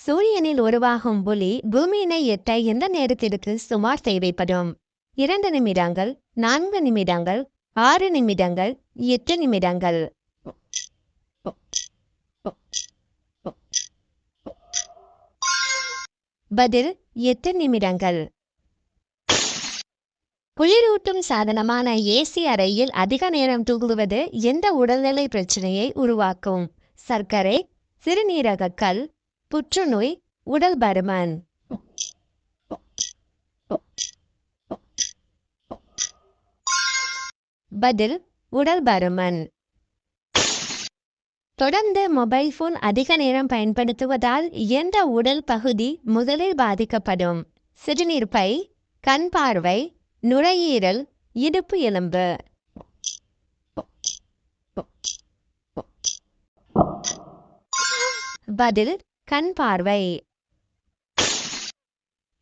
சூரியனில் உருவாகும் ஒளி பூமியினை எட்ட எந்த நேரத்திற்கு சுமார் தேவைப்படும்? 2 நிமிடங்கள், 4 நிமிடங்கள், 6 நிமிடங்கள், 8 நிமிடங்கள். பதில் 8 நிமிடங்கள். குளிரூட்டும் சாதனமான ஏசி அறையில் அதிக நேரம் தூங்குவது எந்த உடல்நிலை பிரச்சனையை உருவாக்கும்? சர்க்கரை, சிறுநீரக கல், புற்றுநோய், உடல் பருமன். பதில் உடல் பருமன். தொடர்ந்து மொபைல் போன் அதிக நேரம் பயன்படுத்துவதால் எந்த உடல் பகுதி முதலில் பாதிக்கப்படும்? சிறுநீர் பை, கண் பார்வை, நுரையீரல், இடுப்பு எலும்பு. பதில் கண் பார்வை.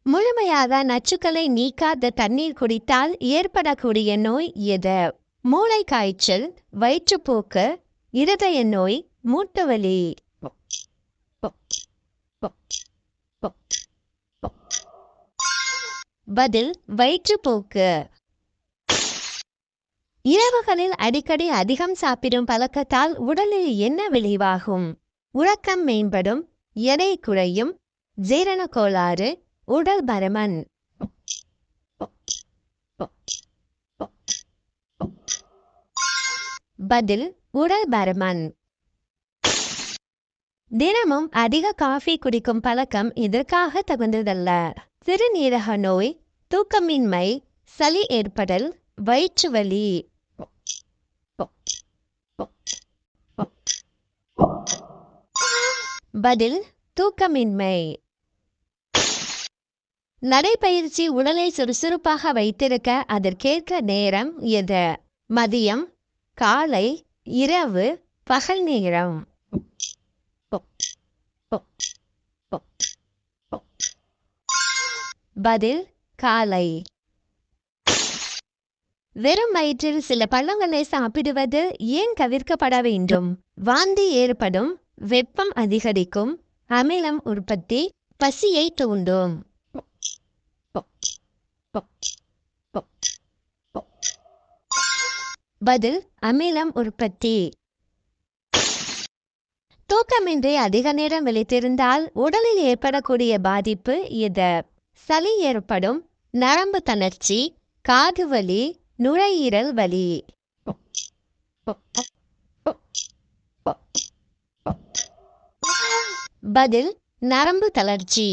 முழுமையாக நச்சுக்களை நீக்காத தண்ணீர் குடித்தால் ஏற்படக்கூடிய நோய் எது? மூளை காய்ச்சல், வயிற்றுப்போக்கு, இருதய நோய், மூட்டுவலி. பதில் வயிற்றுப்போக்கு. இரவுகளில் அடிக்கடி அதிகம் சாப்பிடும் பழக்கத்தால் உடலில் என்ன விளைவாகும்? உறக்கம் மேம்படும், எடை குறையும், ஜீரண கோளாறு, உடல் பருமன். பதில் உடல் பருமன். தினமும் அதிக காஃபி குடிக்கும் பழக்கம் இதற்காக தகுந்ததல்ல. சிறுநீரக நோய், தூக்கமின்மை, சளி ஏற்படல், வயிற்று வலி. பதில் தூக்கமின்மை. நடைப்பயிற்சி உடலை சுறுசுறுப்பாக வைத்திருக்க அதற்கேற்ற நேரம் எது? மதியம், காலை, இரவு, பகல் நேரம். பதில் காலை. வெறும் வயிற்றில் சில பழங்களை சாப்பிடுவது ஏன் தவிர்க்கப்பட வேண்டும்? வாந்தி ஏற்படும், வெப்பம் அதிகரிக்கும், அமிலம் உற்பத்தி, பசியை தூண்டும். பதில் அமிலம் உற்பத்தி. தூக்கமின்றி அதிக நேரம் விழித்திருந்தால் உடலில் ஏற்படக்கூடிய பாதிப்பு எது? சளி ஏற்படும், நரம்பு தளர்ச்சி, காது வலி, நுரையீரல் வலி. பதில் நரம்பு தளர்ச்சி.